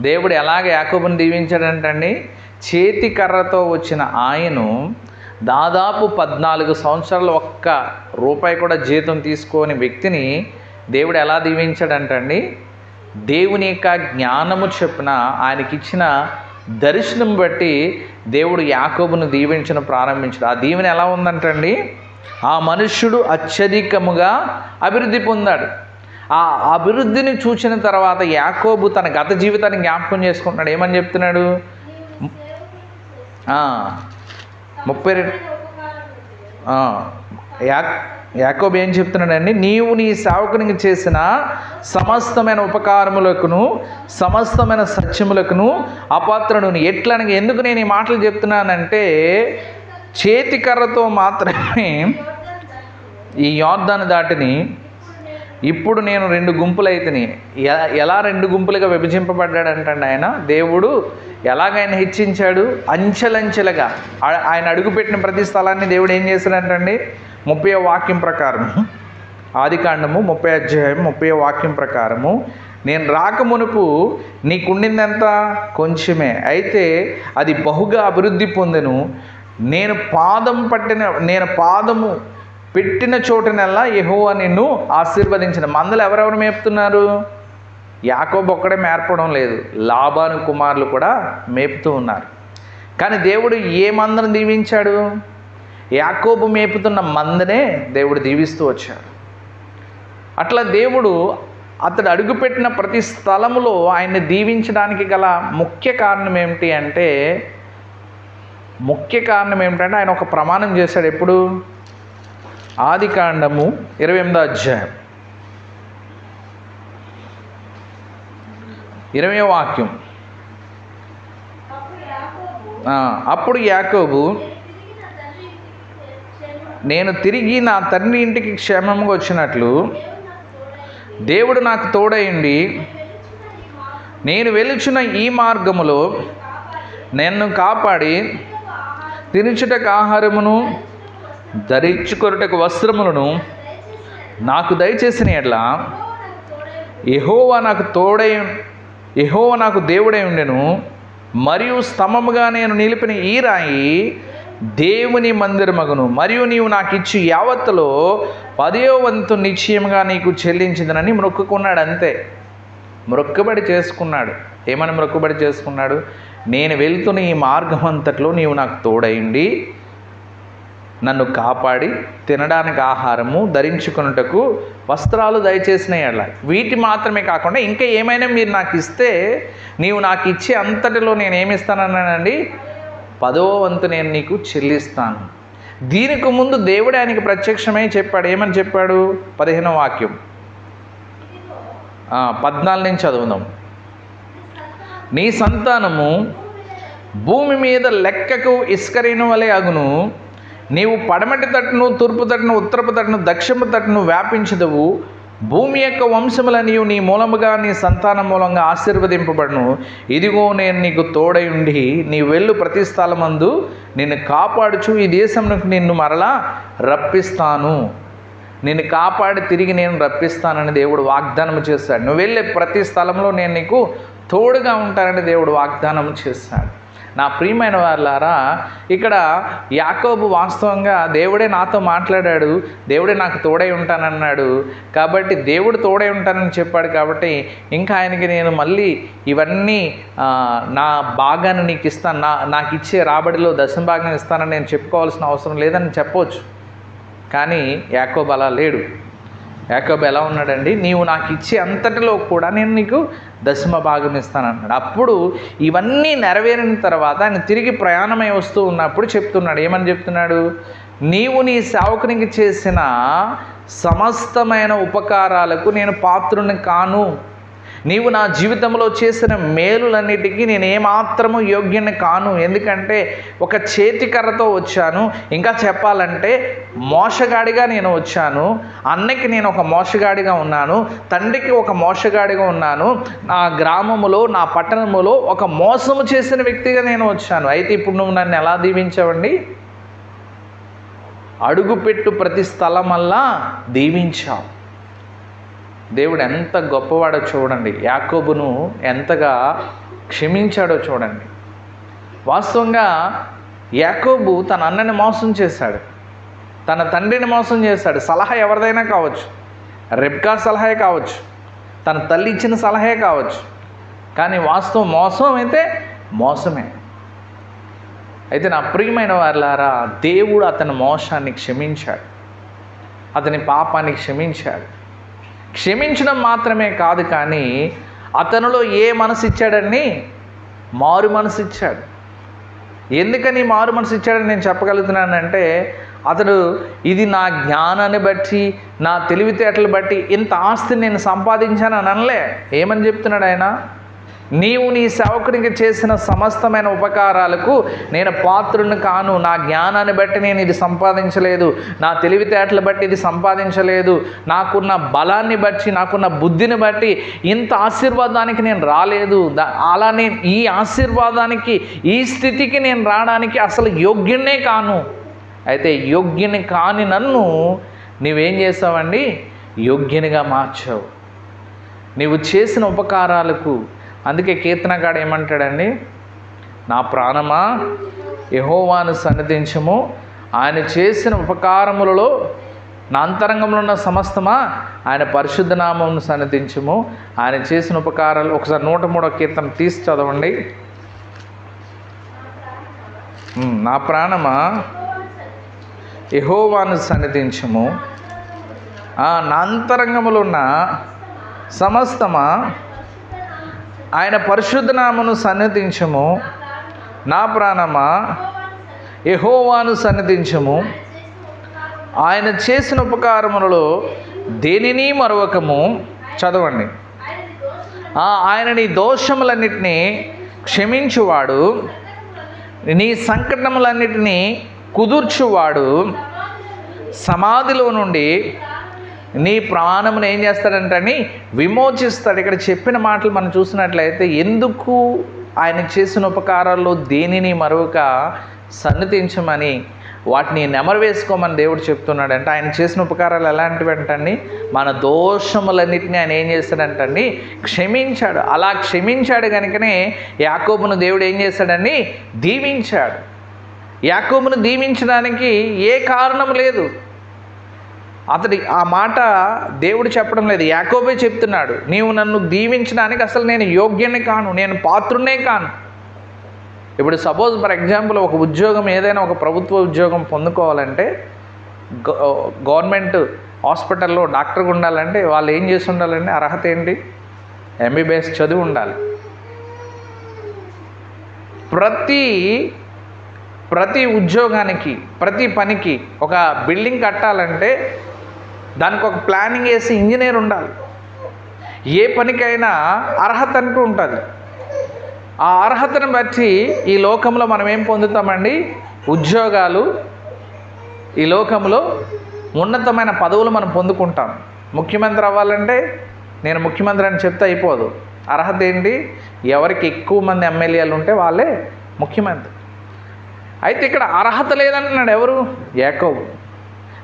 దేవుడు ఎలాగ యాకోబుని దీవించాడంటండి, చేతి కర్రతో వచ్చిన ఆయను దాదాపు 14 సంవత్సరాలు ఒక్క రూపాయి కూడా జీతం తీసుకోని వ్యక్తిని దేవుడు ఎలా దీవించాడంటండి, దేవుని యొక్క జ్ఞానము చొప్పున ఆయనకిచ్చిన దర్శనం బట్టి దేవుడు యాకోబును దీవించడం ప్రారంభించాడు. ఆ దీవెన ఎలా ఉందంటండి, ఆ మనుష్యుడు అత్యధికముగా అభివృద్ధి పొందాడు. ఆ అభివృద్ధిని చూసిన తర్వాత యాకోబు తన గత జీవితాన్ని జ్ఞాపకం చేసుకుంటున్నాడు. ఏమని చెప్తున్నాడు, 32 యాకోబు ఏం చెప్తున్నాడండి, నీవు నీ సేవకునికి చేసిన సమస్తమైన ఉపకారములకును సమస్తమైన సత్యములకును అపాత్రుడును. ఎట్లనగా ఎందుకు నేను ఈ మాటలు చెప్తున్నానంటే, చేతి కర్రతో మాత్రమే ఈ యోర్దాను దాటిని ఇప్పుడు నేను 2 గుంపులైతిని. ఎలా 2 గుంపులుగా విభజింపబడ్డాడంటండి ఆయన. దేవుడు ఎలాగైనా హెచ్చించాడు, అంచెలంచెలుగా ఆయన అడుగుపెట్టిన ప్రతి స్థలాన్ని దేవుడు ఏం చేశాడంటండి, 30వ వాక్యం ప్రకారం, ఆదికాండము 30వ అధ్యాయం 30వ వాక్యం ప్రకారము, నేను రాకమునుపు నీకుండిందంత కొంచెమే, అయితే అది బహుగా అభివృద్ధి పొందెను. నేను పాదము పెట్టిన చోటునల్లా యెహోవా నిన్ను ఆశీర్వదించిన. మందలు ఎవరెవరు మేపుతున్నారు, యాకోబు ఒక్కడే మేర్పడం లేదు, లాబాను కుమారులు కూడా మేపుతూ ఉన్నారు. కానీ దేవుడు ఏ మందను దీవించాడు, యాకోబు మేపుతున్న మందనే దేవుడు దీవిస్తూ వచ్చాడు. అట్లా దేవుడు అతడు అడుగుపెట్టిన ప్రతి స్థలములో ఆయన్ని దీవించడానికి గల ముఖ్య కారణం ఏమిటంటే ఆయన ఒక ప్రమాణం చేశాడు. ఎప్పుడు, ఆదికాండము 28వ అధ్యాయం 20వ వాక్యం. అప్పుడు యాకోబు, నేను తిరిగి నా తండ్రి ఇంటికి క్షేమంగా వచ్చినట్లు దేవుడు నాకు తోడైండి నేను వెలుచున్న ఈ మార్గములో నన్ను కాపాడి తినుచుటకు ఆహారమును ధరించుకొనుటకు వస్త్రములను నాకు దయచేసిన ఎడ్ల యెహోవా నాకు దేవుడై ఉండెను. మరియు స్తంభముగా నేను నిలిపిన ఈ రాయి దేవుని మందిరమగును. మరియు నీవు నాకు ఇచ్చి యావత్తులో 10వ వంతు నిశ్చయంగా నీకు చెల్లించిందనని మొక్కుకున్నాడు. అంతే, మొక్కుబడి చేసుకున్నాడు. ఏమని మొక్కుబడి చేసుకున్నాడు, నేను వెళ్తున్న ఈ మార్గం అంతట్లో నీవు నాకు తోడైండి నన్ను కాపాడి తినడానికి ఆహారము ధరించుకున్నటకు వస్త్రాలు దయచేసిన ఎడల, వీటి మాత్రమే కాకుండా ఇంకా ఏమైనా మీరు నాకు ఇస్తే నీవు నాకు ఇచ్చే అంతటిలో నేను ఏమిస్తానన్నానండి, 10వ వంతు నేను నీకు చెల్లిస్తాను. దీనికి ముందు దేవుడు ఆయనకి ప్రత్యక్షమై చెప్పాడు. ఏమని చెప్పాడు, 15వ వాక్యం 14 నుంచి చదువుదాం. నీ సంతానము భూమి మీద లెక్కకు ఇసుకరేణు వలె అగును. నీవు పడమటి తట్టును తూర్పు తట్టును ఉత్తరపు తట్టును దక్షిణ తట్టును వ్యాపించదవు. భూమి యొక్క వంశముల నీవు నీ మూలముగా నీ సంతానం మూలంగా ఆశీర్వదింపబడును. ఇదిగో నేను నీకు తోడై ఉండి నీ వెళ్ళు ప్రతి స్థలమందు నిన్ను కాపాడుచు ఈ దేశంలోకి నిన్ను మరలా రప్పిస్తాను. నిన్ను కాపాడి తిరిగి నేను రప్పిస్తానని దేవుడు వాగ్దానం చేశాడు. నువ్వు వెళ్ళే ప్రతి స్థలంలో నేను నీకు తోడుగా ఉంటానని దేవుడు వాగ్దానం చేశాడు. నా ప్రియమైన వాళ్ళారా, ఇక్కడ యాకోబు వాస్తవంగా దేవుడే నాతో మాట్లాడాడు, దేవుడే నాకు తోడై ఉంటానన్నాడు. కాబట్టి దేవుడు తోడై ఉంటానని చెప్పాడు. కాబట్టి ఇంకా ఆయనకి నేను మళ్ళీ ఇవన్నీ నా భాగాన్ని నీకు ఇస్తాను, నాకు ఇచ్చే రాబడిలో 10వ భాగం ఇస్తానని నేను చెప్పుకోవాల్సిన అవసరం లేదని చెప్పవచ్చు. కానీ యాకోబు అలా లేడు. యాకోబు ఎలా ఉన్నాడండి, నీవు నాకు ఇచ్చే అంతటిలో కూడా నేను నీకు 10వ భాగం ఇస్తానన్నాడు. అప్పుడు ఇవన్నీ నెరవేరిన తర్వాత ఆయన తిరిగి ప్రయాణమై వస్తూ ఉన్నప్పుడు చెప్తున్నాడు. ఏమని చెప్తున్నాడు, నీవు నీ సేవకునికి చేసిన సమస్తమైన ఉపకారాలకు నేను పాత్రుని కాను. నీవు నా జీవితంలో చేసిన మేలులన్నిటికీ నేను ఏమాత్రము యోగ్యని కాను. ఎందుకంటే ఒక చేతికర్రతో వచ్చాను, ఇంకా చెప్పాలంటే మోసగాడిగా నేను వచ్చాను. అన్నకి నేను ఒక మోసగాడిగా ఉన్నాను, తండ్రికి ఒక మోసగాడిగా ఉన్నాను, నా గ్రామములో నా పట్టణములో ఒక మోసము చేసిన వ్యక్తిగా నేను వచ్చాను. అయితే ఇప్పుడు నువ్వు నన్ను ఎలా దీవించావండి, అడుగుపెట్టు ప్రతి స్థలమల్లా దీవించావు. దేవుడు ఎంత గొప్పవాడో చూడండి. యాకోబును ఎంతగా క్షమించాడో చూడండి. వాస్తవంగా యాకోబు తన అన్నని మోసం చేశాడు, తన తండ్రిని మోసం చేశాడు. సలహా ఎవరిదైనా కావచ్చు, రెబ్కా సలహా కావచ్చు, తన తల్లి ఇచ్చిన సలహా కావచ్చు, కానీ వాస్తవం మోసం అయితే మోసమే. అయితే నా ప్రియమైన వారులారా, దేవుడు అతని మోసాన్ని క్షమించాడు, అతని పాపాన్ని క్షమించాడు. క్షమించడం మాత్రమే కాదు, కానీ అతనిలో ఏ మనసు ఇచ్చాడని? మారు మనసు ఇచ్చాడు. ఎందుకని మారు మనసు ఇచ్చాడని నేను చెప్పగలుగుతున్నానంటే, అతడు ఇది నా జ్ఞానాన్ని బట్టి, నా తెలివితేటలు బట్టి ఇంత ఆస్తిని నేను సంపాదించాను అని అనలే. ఏమని చెప్తున్నాడు ఆయన? నీవు నీ సేవకునికి చేసిన సమస్తమైన ఉపకారాలకు నేను పాత్రుని కాను. నా జ్ఞానాన్ని బట్టి నేను ఇది సంపాదించలేదు, నా తెలివితేటలు బట్టి ఇది సంపాదించలేదు, నాకున్న బలాన్ని బట్టి, నాకున్న బుద్ధిని బట్టి ఇంత ఆశీర్వాదానికి నేను రాలేదు. అలానే ఈ ఆశీర్వాదానికి, ఈ స్థితికి నేను రావడానికి అసలు యోగ్యునే కాను. అయితే యోగ్యుని కాని నన్ను నీవేం చేసావండి? యోగ్యునిగా మార్చావు నీవు చేసిన ఉపకారాలకు. అందుకే కీర్తనగాడు ఏమంటాడండి? నా ప్రాణమా యెహోవాను సన్నిధించుము, ఆయన చేసిన ఉపకారములలో నా అంతరంగంలో ఉన్న సమస్తమా ఆయన పరిశుద్ధ నామమును సన్నిధించుము. ఆయన చేసిన ఉపకారాలు ఒకసారి 103వ కీర్తన తీసి చదవండి. నా ప్రాణమా యెహోవాను సన్నిధించుము, నా అంతరంగములో ఉన్న సమస్తమా ఆయన పరిశుద్ధ నామమును సన్నిధించుము. నా ప్రాణమా యెహోవాను సన్నిధించుము, ఆయన చేసిన ఉపకారములలో దేనిని మరొకము. చదవండి. ఆయన నీ దోషములన్నిటినీ క్షమించువాడు, నీ సంకటములన్నిటినీ కుదుర్చువాడు, సమాధిలో నుండి నీ ప్రాణమును ఏం చేస్తాడంటని? విమోచిస్తాడు. ఇక్కడ చెప్పిన మాటలు మనం చూసినట్లయితే, ఎందుకు ఆయన చేసిన ఉపకారాల్లో దేనిని మరొక సన్నిధించమని, వాటిని నెమరు వేసుకోమని దేవుడు చెప్తున్నాడంటే, ఆయన చేసిన ఉపకారాలు ఎలాంటివి అంటండి? మన దోషములన్నింటినీ ఆయన ఏం చేస్తాడంటండి? క్షమించాడు. అలా క్షమించాడు కనుకనే యాకోబును దేవుడు ఏం చేశాడండి? దీవించాడు. యాకోబును దీవించడానికి ఏ కారణం లేదు. అతడి ఆ మాట దేవుడు చెప్పడం లేదు, యాకోబే చెప్తున్నాడు. నీవు నన్ను దీవించడానికి అసలు నేను యోగ్యుని కాను, నేను పాత్రునే కాను. ఇప్పుడు సపోజ్ ఫర్ ఎగ్జాంపుల్ ఒక ఉద్యోగం, ఏదైనా ఒక ప్రభుత్వ ఉద్యోగం పొందుకోవాలంటే, గవర్నమెంట్ హాస్పిటల్లో డాక్టర్గా ఉండాలంటే వాళ్ళు ఏం చేసి ఉండాలండి? అర్హత ఏంటి? ఎంబీబీఎస్ చదివి ఉండాలి. ప్రతి ఉద్యోగానికి, ప్రతి పనికి, ఒక బిల్డింగ్ కట్టాలంటే దానికి ఒక ప్లానింగ్ వేసి ఇంజనీర్ ఉండాలి. ఏ పనికైనా అర్హత అంటూ ఉంటుంది. ఆ అర్హతను బట్టి ఈ లోకంలో మనం ఏం పొందుతామండి? ఉద్యోగాలు, ఈ లోకంలో ఉన్నతమైన పదవులు మనం పొందుకుంటాం. ముఖ్యమంత్రి అవ్వాలంటే నేను ముఖ్యమంత్రి అని చెప్తే అయిపోదు. అర్హత ఏంటి? ఎవరికి ఎక్కువ మంది ఎమ్మెల్యేలు ఉంటే వాళ్ళే ముఖ్యమంత్రి. అయితే ఇక్కడ అర్హత లేదంటున్నాడు ఎవరు? యాకోబు.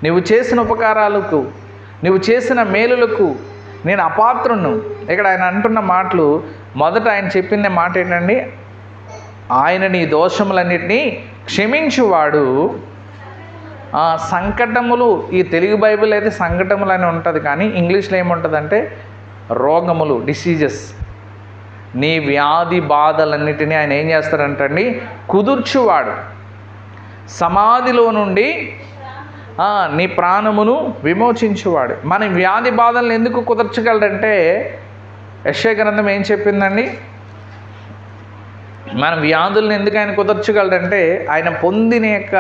నువ్వు చేసిన ఉపకారాలకు, నువ్వు చేసిన మేలులకు నేను అపాత్రును. ఇక్కడ ఆయన అంటున్న మాటలు, మొదట ఆయన చెప్పిన మాట ఏంటండి? ఆయన నీ దోషములన్నిటినీ క్షమించువాడు. సంకటములు, ఈ తెలుగు బైబిల్ అయితే సంకటములు అని ఉంటుంది, కానీ ఇంగ్లీష్లో ఏముంటుందంటే రోగములు, డిసీజెస్. నీ వ్యాధి బాధలన్నిటినీ ఆయన ఏం చేస్తాడంటండి? కుదుర్చువాడు. సమాధిలో నుండి నీ ప్రాణమును విమోచించువాడు. మన వ్యాధి బాధలను ఎందుకు కుదర్చగలడంటే, యెషయా గ్రంథం ఏం చెప్పిందండి? మన వ్యాధులను ఎందుకు ఆయన కుదర్చగలడంటే, ఆయన పొందిన యొక్క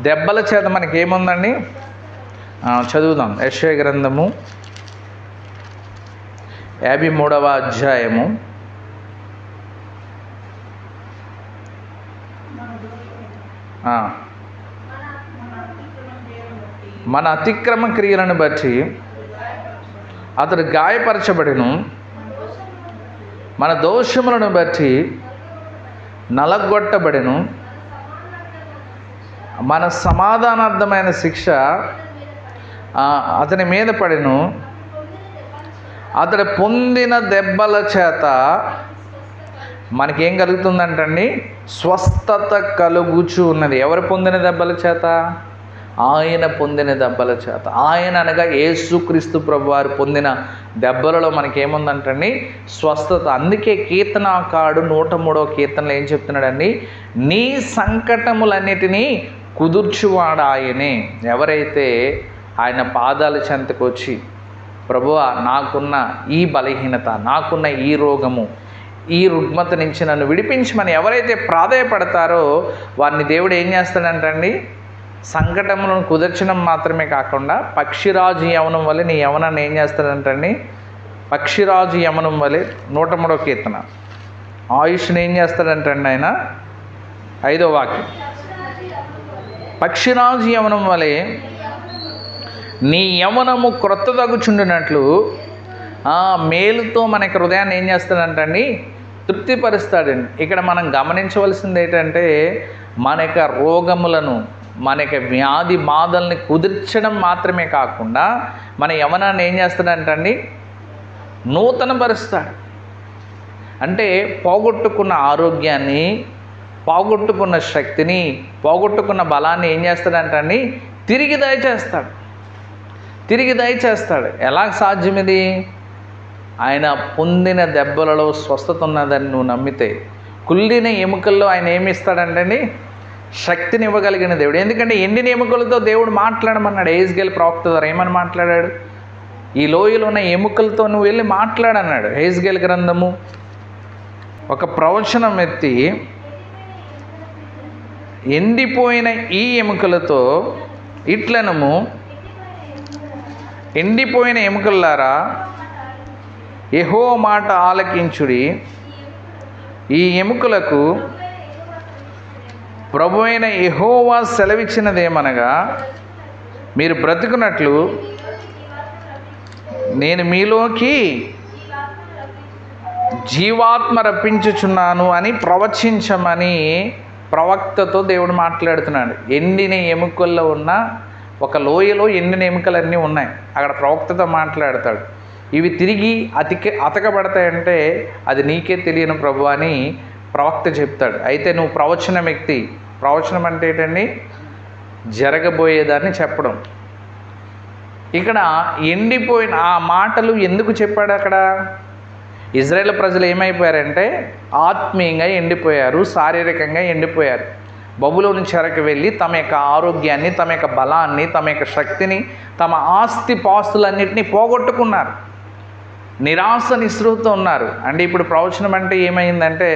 దెబ్బల చేత మనకేముందండి? చదువుదాం. యెషయా గ్రంథము 53వ అధ్యాయము 1 మన అతిక్రమ క్రియలను బట్టి అతడు గాయపరచబడిను, మన దోషములను బట్టి నలగొట్టబడిను, మన సమాధానార్థమైన శిక్ష అతని మీద పడెను, అతడు పొందిన దెబ్బల చేత మనకేం కలుగుతుందంటండి? స్వస్థత కలుగుచు ఉన్నది. ఎవరు పొందిన దెబ్బల చేత? ఆయన పొందిన దెబ్బల చేత. ఆయన అనగా యేసుక్రీస్తు ప్రభువారు పొందిన దెబ్బలలో మనకేముందంటండి? స్వస్థత. అందుకే కీర్తనాకారుడు 103వ కీర్తనలో ఏం చెప్తున్నాడండి? నీ సంకటములన్నిటినీ కుదుర్చువాడు ఆయనే. ఎవరైతే ఆయన పాదాల చెంతకు వచ్చి, ప్రభువా నాకున్న ఈ బలహీనత, నాకున్న ఈ రోగము, ఈ రుగ్మత నుంచి నన్ను విడిపించమని ఎవరైతే ప్రాధేయపడతారో వారిని దేవుడు ఏం చేస్తాడంటండి? సంకటములను కుదర్చడం మాత్రమే కాకుండా పక్షిరాజు యవనం వలె నీ యవనాన్ని ఏం చేస్తాడంటండి? పక్షిరాజు యవనం వలె 103వ కీర్తన ఆయుష్ని ఏం చేస్తాడంటండి ఆయన? 5వ వాక్యం, పక్షిరాజు యవనం వలె నీ యవనము క్రొత్తదగుచుండినట్లు మేలుతో మన హృదయాన్ని ఏం చేస్తాడంటండి? తృప్తిపరుస్తాడండి. ఇక్కడ మనం గమనించవలసింది ఏంటంటే మన యొక్క రోగములను, మన యొక్క వ్యాధి బాధల్ని కుదిర్చడం మాత్రమే కాకుండా మన యవనాన్ని ఏం చేస్తాడంటండి? నూతనపరుస్తాడు. అంటే పోగొట్టుకున్న ఆరోగ్యాన్ని, పోగొట్టుకున్న శక్తిని, పోగొట్టుకున్న బలాన్ని ఏం చేస్తాడంటండి? తిరిగి దయచేస్తాడు. తిరిగి దయచేస్తాడు. ఎలా సాధ్యం ఇది? ఆయన పొందిన దెబ్బలలో స్వస్థత ఉన్నదని నువ్వు నమ్మితే, కుళ్ళిన ఎముకల్లో ఆయన ఏమి ఇస్తాడంటండి? శక్తిని ఇవ్వగలిగిన దేవుడు. ఎందుకంటే ఎండిన ఎముకలతో దేవుడు మాట్లాడమన్నాడు. యెహెజ్కేలు ప్రవక్త ద్వారా ఏమని మాట్లాడాడు? ఈ లోయలో ఉన్న ఎముకలతో నువ్వు వెళ్ళి మాట్లాడన్నాడు. యెహెజ్కేలు గ్రంథము ఒక ప్రవచనం ఎత్తి, ఎండిపోయిన ఈ ఎముకలతో ఇట్లనము, ఎండిపోయిన ఎముకలారా యెహోవా మాట ఆలకించుడి, ఈ ఎముకలకు ప్రభువైన యెహోవా సెలవిచ్చినదేమనగా, మీరు బ్రతుకున్నట్లు నేను మీలోకి జీవాత్మ రప్పించుచున్నాను అని ప్రవచించమని ప్రవక్తతో దేవుడు మాట్లాడుతున్నాడు. ఎండిన ఎముకల్లో ఉన్న ఒక లోయలో ఎండిన ఎముకలన్నీ ఉన్నాయి. అక్కడ ప్రవక్తతో మాట్లాడతాడు. ఇవి తిరిగి అతకబడతాయంటే అది నీకే తెలియను ప్రభు అని ప్రవక్త చెప్తాడు. అయితే నువ్వు ప్రవచన వ్యక్తి. ప్రవచనం అంటే ఏంటండి? జరగబోయేదాన్ని చెప్పడం. ఇక్కడ ఎండిపోయిన ఆ మాటలు ఎందుకు చెప్పాడు? అక్కడ ఇజ్రాయేల్ ప్రజలు ఏమైపోయారంటే ఆత్మీయంగా ఎండిపోయారు, శారీరకంగా ఎండిపోయారు. బబులోను చెరకు వెళ్ళి తమ యొక్క ఆరోగ్యాన్ని, తమ యొక్క బలాన్ని, తమ యొక్క శక్తిని, తమ ఆస్తి పాస్తులన్నింటినీ పోగొట్టుకున్నారు. నిరాశ నిస్పృహతో ఉన్నారు. అంటే ఇప్పుడు ప్రవచనం అంటే ఏమైందంటే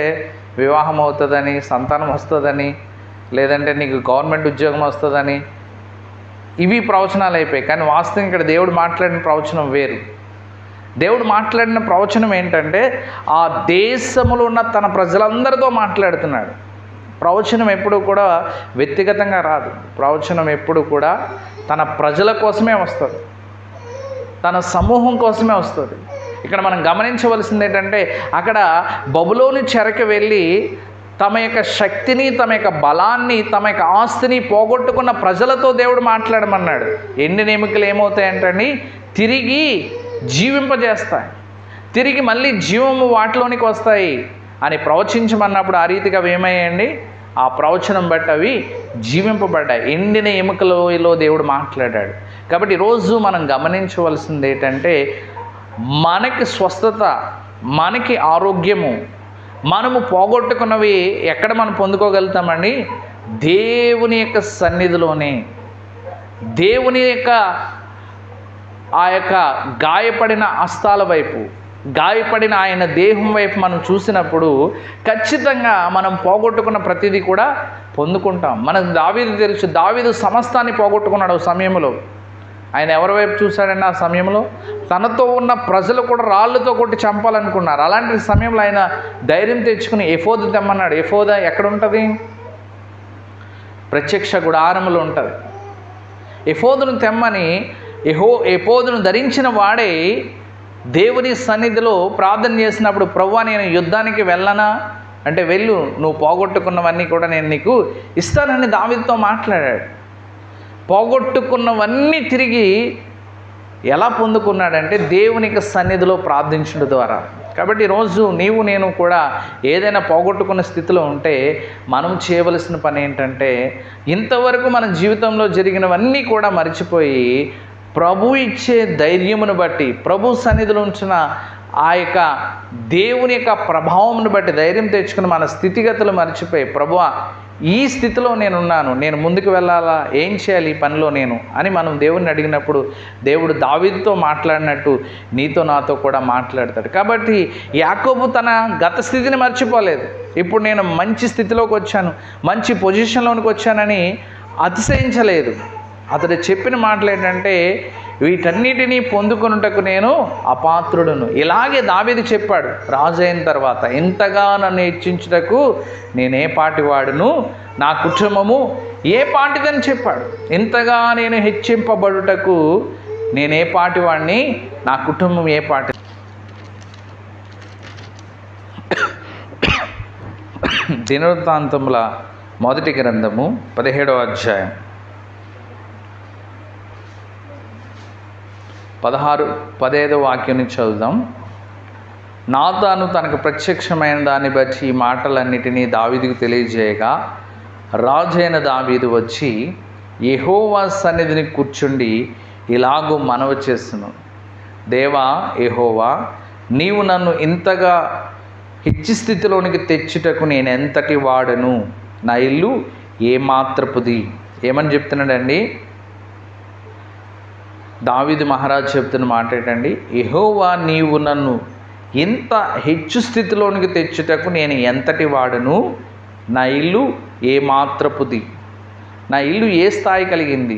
వివాహం అవుతుందని, సంతానం వస్తుందని, లేదంటే నీకు గవర్నమెంట్ ఉద్యోగం వస్తుందని, ఇవి ప్రవచనాలు అయిపోయాయి. కానీ వాస్తవం ఇక్కడ దేవుడు మాట్లాడిన ప్రవచనం వేరు. దేవుడు మాట్లాడిన ప్రవచనం ఏంటంటే ఆ దేశంలో ఉన్న తన ప్రజలందరితో మాట్లాడుతున్నాడు. ప్రవచనం ఎప్పుడు కూడా వ్యక్తిగతంగా రాదు. ప్రవచనం ఎప్పుడు కూడా తన ప్రజల కోసమే వస్తుంది, తన సమూహం కోసమే వస్తుంది. ఇక్కడ మనం గమనించవలసింది ఏంటంటే అక్కడ బబులోను చెరకు వెళ్ళి తమ యొక్క శక్తిని, తమ యొక్క బలాన్ని, తమ యొక్క ఆస్తిని పోగొట్టుకున్న ప్రజలతో దేవుడు మాట్లాడమన్నాడు. ఎండిన ఎముకలు ఏమవుతాయంటండి? తిరిగి జీవింపజేస్తాయి, తిరిగి మళ్ళీ జీవము వాటిలోనికి వస్తాయి అని ప్రవచించమన్నప్పుడు ఆ రీతిగా అవి ఏమయ్యాయండి? ఆ ప్రవచనం బట్టి అవి జీవింపబడ్డాయి. ఎండిన ఎముకలో దేవుడు మాట్లాడాడు. కాబట్టి ఈరోజు మనం గమనించవలసింది ఏంటంటే మనకి స్వస్థత, మనకి ఆరోగ్యము, మనము పోగొట్టుకున్నవి ఎక్కడ మనం పొందుకోగలుగుతామండి? దేవుని యొక్క సన్నిధిలోనే. దేవుని యొక్క ఆ యొక్క గాయపడిన హస్తాల వైపు, గాయపడిన ఆయన దేహం వైపు మనం చూసినప్పుడు ఖచ్చితంగా మనం పోగొట్టుకున్న ప్రతిదీ కూడా పొందుకుంటాం. మనకు దావీదు తెలుసు. దావీదు సమస్తాన్ని పోగొట్టుకున్నాడు ఆ సమయంలో. ఆయన ఎవరి వైపు చూశాడండి? ఆ సమయంలో తనతో ఉన్న ప్రజలు కూడా రాళ్ళతో కొట్టి చంపాలనుకున్నారు. అలాంటి సమయంలో ఆయన ధైర్యం తెచ్చుకుని ఎఫోదు తెమ్మన్నాడు. ఎఫోద ఎక్కడ ఉంటుంది? ప్రత్యక్ష గుడారములో ఉంటుంది. ఎఫోదును తెమ్మని ఎఫోదును ధరించిన వాడే దేవుని సన్నిధిలో ప్రార్థన చేసినప్పుడు, ప్రభువా నేను యుద్ధానికి వెళ్ళనా అంటే వెళ్ళు, నువ్వు పోగొట్టుకున్నవన్నీ కూడా నేను నీకు ఇస్తానని దావీదుతో మాట్లాడాడు. పోగొట్టుకున్నవన్నీ తిరిగి ఎలా పొందుకున్నాడంటే దేవునికి సన్నిధిలో ప్రార్థించడం ద్వారా. కాబట్టి ఈరోజు నీవు నేను కూడా ఏదైనా పోగొట్టుకున్న స్థితిలో ఉంటే మనం చేయవలసిన పని ఏంటంటే, ఇంతవరకు మన జీవితంలో జరిగినవన్నీ కూడా మర్చిపోయి ప్రభు ఇచ్చే ధైర్యమును బట్టి, ప్రభు సన్నిధిలో ఉంచిన ఆ యొక్క దేవుని యొక్క ప్రభావంను బట్టి ధైర్యం తెచ్చుకుని మన స్థితిగతులు మర్చిపోయి, ప్రభువా ఈ స్థితిలో నేనున్నాను, నేను ముందుకు వెళ్ళాలా, ఏం చేయాలి ఈ పనిలో నేను అని మనం దేవుణ్ణి అడిగినప్పుడు దేవుడు దావీదుతో మాట్లాడినట్టు నీతో నాతో కూడా మాట్లాడతాడు. కాబట్టి యాకోబు తన గత స్థితిని మర్చిపోలేదు. ఇప్పుడు నేను మంచి స్థితిలోకి వచ్చాను, మంచి పొజిషన్లోనికి వచ్చానని అతిశయించలేదు. అతడు చెప్పిన మాటలు ఏంటంటే, వీటన్నిటినీ పొందుకొనుటకు నేను అపాత్రుడును. ఇలాగే దావీదు చెప్పాడు రాజు అయిన తర్వాత, ఇంతగా నన్ను హెచ్చించుటకు నేనే పాటివాడును, నా కుటుంబము ఏ పాటిదని చెప్పాడు. ఇంతగా నేను హెచ్చింపబడుటకు నేనే పాటివాడిని, నా కుటుంబం ఏ పాటి. దినవృత్తాంతముల మొదటి గ్రంథము 17వ అధ్యాయం 15వ వాక్యం నుంచి చదువుదాం. నాతాను తనకు ప్రత్యక్షమైన దాన్ని బట్టి ఈ మాటలన్నిటినీ దావీదుకు తెలియజేయగా, రాజైన దావీదు వచ్చి యెహోవా సన్నిధిని కూర్చుండి ఇలాగూ మనవి చేస్తున్నాను, దేవా యెహోవా, నీవు నన్ను ఇంతగా హెచ్చి స్థితిలోనికి తెచ్చుటకు నేను ఎంతటి వాడను, నా ఇల్లు ఏమాత్రపుది. ఏమని చెప్తున్నాడండి దావీదు మహారాజు చెప్తున్న మాట ఏంటండి, యెహోవా నీవు నన్ను ఇంత హెచ్చు స్థితిలోనికి తెచ్చుటకు నేను ఎంతటి వాడను, నా ఇల్లు ఏమాత్రపుది. నా ఇల్లు ఏ స్థాయి కలిగింది,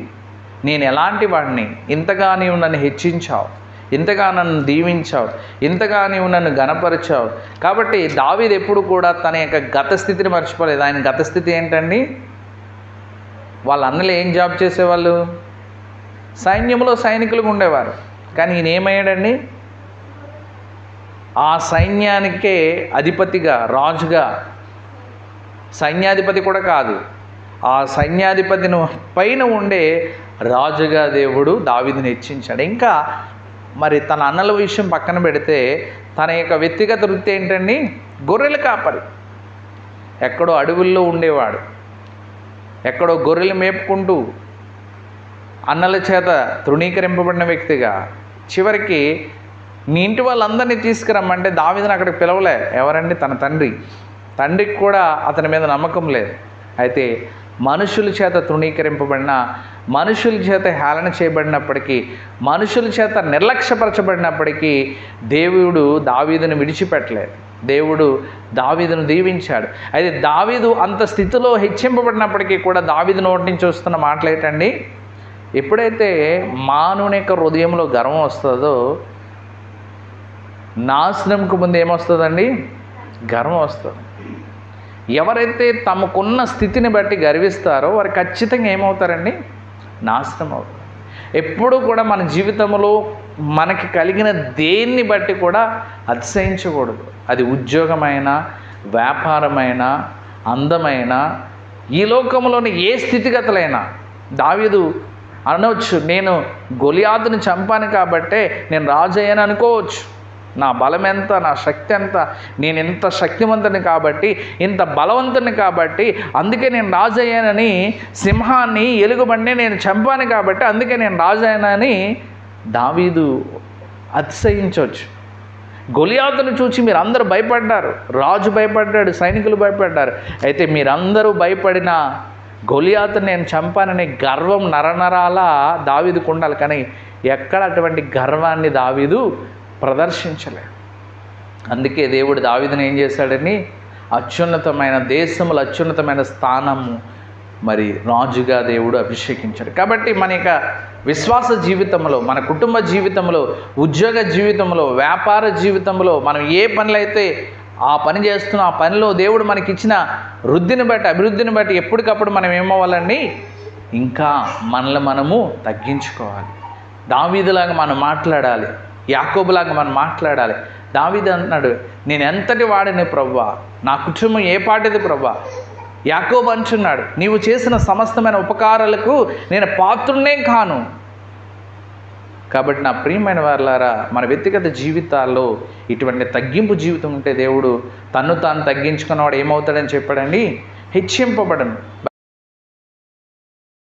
నేను ఎలాంటి వాడిని, ఇంతగా నీవు నన్ను హెచ్చించావు, ఇంతగా నన్ను దీవించావు, ఇంతగా నీవు నన్ను గణపరిచావు. కాబట్టి దావీదు ఎప్పుడు కూడా తన యొక్క గత స్థితిని మర్చిపోలేదు. ఆయన గత స్థితి ఏంటండి, వాళ్ళ అన్నలు ఏం జాబ్ చేసేవాళ్ళు, సైన్యంలో సైనికులుగా ఉండేవారు. కానీ ఈయన ఏమయ్యాడండి, ఆ సైన్యానికే అధిపతిగా, రాజుగా, సైన్యాధిపతి కూడా కాదు, ఆ సైన్యాధిపతిని పైన ఉండే రాజుగా దేవుడు దావీదుని హెచ్చించాడు. ఇంకా మరి తన అన్నల విషయం పక్కన పెడితే తన యొక్క వ్యక్తిగత వృత్తి ఏంటండి, గొర్రెల కాపరి. ఎక్కడో అడవుల్లో ఉండేవాడు, ఎక్కడో గొర్రెలు మేపుకుంటూ అన్నల చేత తృణీకరింపబడిన వ్యక్తిగా, చివరికి నీ ఇంటి వాళ్ళందరినీ తీసుకురమ్మంటే దావీదుని అక్కడికి పిలవలే. ఎవరండి, తన తండ్రికి కూడా అతని మీద నమ్మకం లేదు. అయితే మనుషుల చేత తృణీకరింపబడిన, మనుషుల చేత హేళన చేయబడినప్పటికీ, మనుషుల చేత నిర్లక్ష్యపరచబడినప్పటికీ దేవుడు దావీదుని విడిచిపెట్టలేదు. దేవుడు దావీదును దీవించాడు. అయితే దావీదు అంత స్థితిలో హెచ్చింపబడినప్పటికీ కూడా దావీదు నోటి నుంచి వస్తున్న మాటలు ఏంటండి, ఎప్పుడైతే మానవుని యొక్క హృదయంలో గర్వం వస్తుందో, నాశనంకు ముందు ఏమొస్తుందండి, గర్వం వస్తుంది. ఎవరైతే తమకున్న స్థితిని బట్టి గర్విస్తారో వారు ఖచ్చితంగా ఏమవుతారండి, నాశనం అవుతారు. ఎప్పుడూ కూడా మన జీవితంలో మనకి కలిగిన దేన్ని బట్టి కూడా అతిశయించకూడదు. అది ఉద్యోగమైన, వ్యాపారమైన, అందమైన, ఈ లోకంలోని ఏ స్థితిగతులైనా. దావీదు అనవచ్చు, నేను గొలియాతుని చంపాను కాబట్టే నేను రాజు అయ్యాను అనుకోవచ్చు. నా బలం ఎంత, నా శక్తి ఎంత, నేను ఇంత శక్తివంతుని కాబట్టి, ఇంత బలవంతుని కాబట్టి, అందుకే నేను రాజు అయ్యానని, సింహాన్ని ఎలుగుబండిని నేను చంపాను కాబట్టి అందుకే నేను రాజు అయ్యానని దావీదు అతిశయించవచ్చు. గొలియాతును చూసి మీరందరూ భయపడ్డారు, రాజు భయపడ్డాడు, సైనికులు భయపడ్డారు. అయితే మీరందరూ భయపడిన గొలియాతుని నేను చంపాననే గర్వం నరనరాల దావీదుకు ఉండాలి. కానీ ఎక్కడ అటువంటి గర్వాన్ని దావీదు ప్రదర్శించలేదు. అందుకే దేవుడు దావీదుని ఏం చేశాడని, అత్యున్నతమైన దేశములు, అత్యున్నతమైన స్థానము, మరి రాజుగా దేవుడు అభిషేకించాడు. కాబట్టి మన యొక్క విశ్వాస జీవితంలో, మన కుటుంబ జీవితంలో, ఉద్యోగ జీవితంలో, వ్యాపార జీవితంలో మనం ఏ పనులైతే ఆ పని చేస్తున్నాం, ఆ పనిలో దేవుడు మనకిచ్చిన వృద్ధిని బట్టి, అభివృద్ధిని బట్టి ఎప్పటికప్పుడు మనం ఏమవ్వాలండి, ఇంకా మనల్ని మనము తగ్గించుకోవాలి. దావీదులాగా మనం మాట్లాడాలి, యాకోబులాగా మనం మాట్లాడాలి. దావీదు అంటున్నాడు, నేను ఎంతటి వాడిని ప్రభువా, నా కుటుంబం ఏ పాటిది ప్రభువా. యాకోబు అంటున్నాడు, నీవు చేసిన సమస్తమైన ఉపకారాలకు నేను పాత్రున్నే కాను. కాబట్టి నా ప్రియమైన వారలారా, మన వ్యక్తిగత జీవితాల్లో ఇటువంటి తగ్గింపు జీవితం ఉంటే దేవుడు తన్ను తాను తగ్గించుకున్నవాడు ఏమవుతాడని చెప్పాడండి? హెచ్చింపబడను.